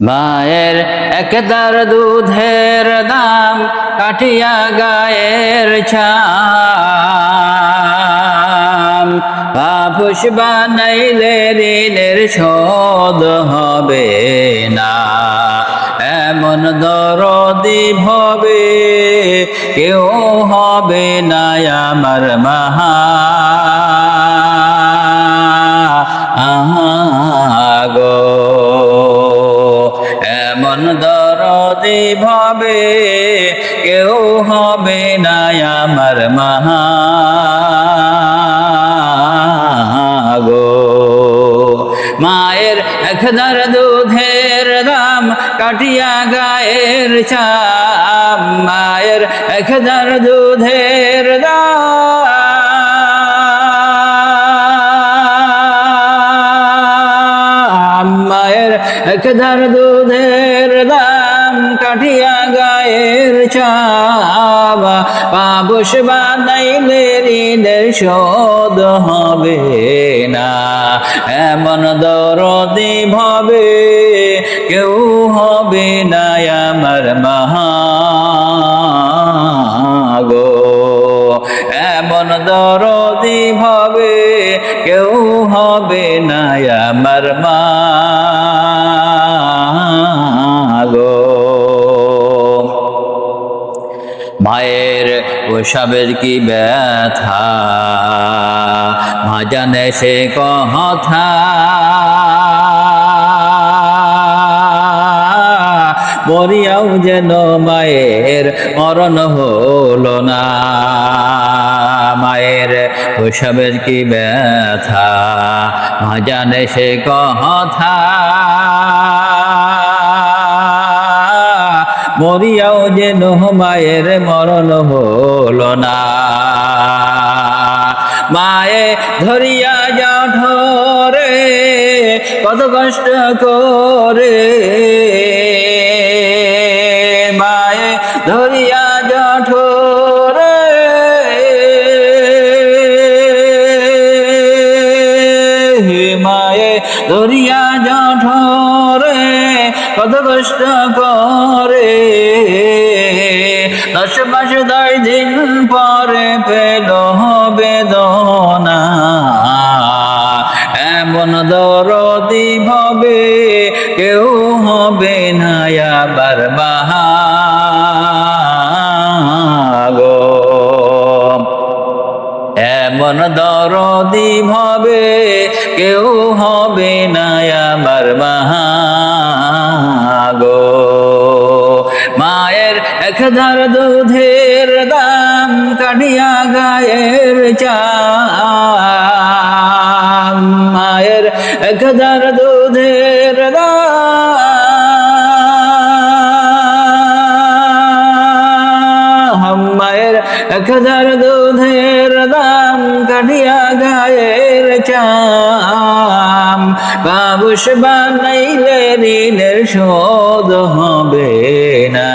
মায়ের একদার দুধের দাম কাটিয়া গায়ের ছাম। পাপুষ বানাইলে ঋণের শোধ হবে না, এমন দরদি ভবে কেউ হবে না আমার মাহা গো। এমন দরদি ভবে কেউ হবে না আমার মাহা গো। মায়ের একদার দুধের দাম কাটিয়া গায়ের ছাম। মায়ের একদার দুধের দাম, মায়ের একদার দুধের দাম কাটিয়া গায়ের ছাম। পাবস বানাইলে ঋণের শোধ হবে না, এমন দরদি ভবে কেউ হবে না আমার মাহা গো। এমন দরদি ভবে কেউ হবে না আমার মা গো। মায়ের ওসবের কি ব্যথা মা জানে সে কথা, মরিয়াও যেন মায়ের মরণ হলো না। মায়ের ওসবের কি ব্যথা মা জানে সে কথা, মরিয়াও যেন মায়ের মরণ হলো না। মায়ে ধরিয়া জঠরে কত কষ্ট করে, মায়ে ধরিয়া জঠরে মায়ে ধরিয়া জঠরে কত কষ্ট করে। 10 মাস 10 দিন পরে পেল বেদনা, এমন দরদি ভবে কেউ হবে না আবার মাহা গো। এমন দরদি ভবে কেউ হবে না আমার মাহা গো। মায়ের একদার দুধের দাম কাটিয়া গায়ের ছাম। মায়ের একদার দুধের দাম, মায়ের একদার দুধের দাম কাটিয়া গায়ের ছাম। পাবস বানাইলে ঋণের শোধ হবে না,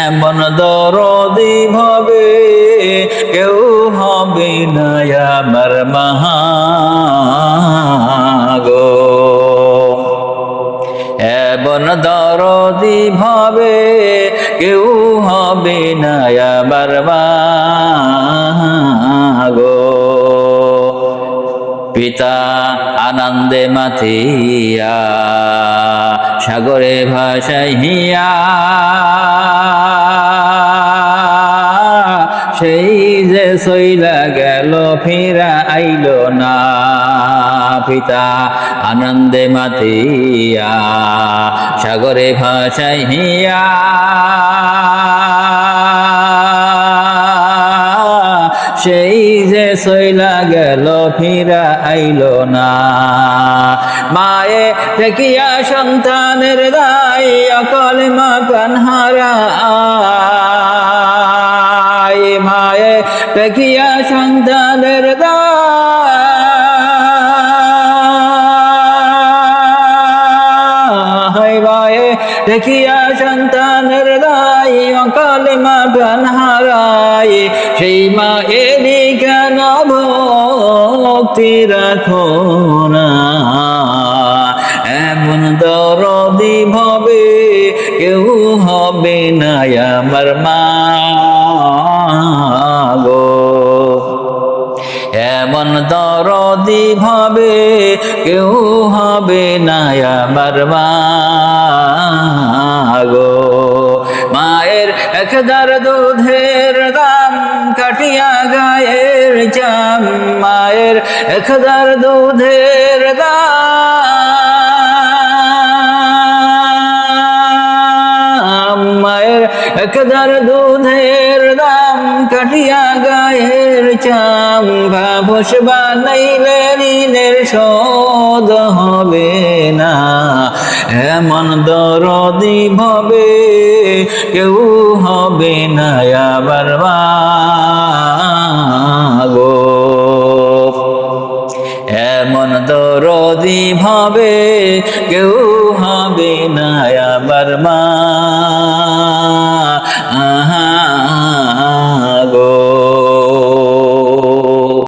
এমন দরদি ভবে কেউ হবে না আমার মাহা গো। এমন দরদি ভবে কেউ হবে না আমার মাহা গো। পিতা আনন্দে মাতিয়া সাগরে ভাসাইয়া, সেই যে সইলা গেল ফিরা আইল না। পিতা আনন্দে মাতিয়া সাগরে ভাসাইয়া, সেই যে সইলা গেল ফিরা আইল না। মায়ে দেখিয়া সন্তানের দায় অকল মা কানহারায়। মায়ে দেখিয়া সন্তানের দায়, মায়ে দেখিয়া সন্তানের দায় অকল মা কানহারায়। সেই মা এরি কেন ভক্তি রাখো না, এমন দরদি ভবে কেউ হবে না আমার মা গো। এমন দরদি ভবে কেউ হবে না আমার মা গো। মায়ের একদার দুধের দাম কাটিয়া গায়ের চাম, মায়ের একদার দুধের দাম, মায়ের একদার দুধের দাম কাটিয়া গায়ের চাম, ভাবস বানাইলে ঋণের শোধ হবে না। এমন দরদি ভবে কেউ হবে না আবার মা গো। এমন দরদি ভবে কেউ হবে না আবার মা।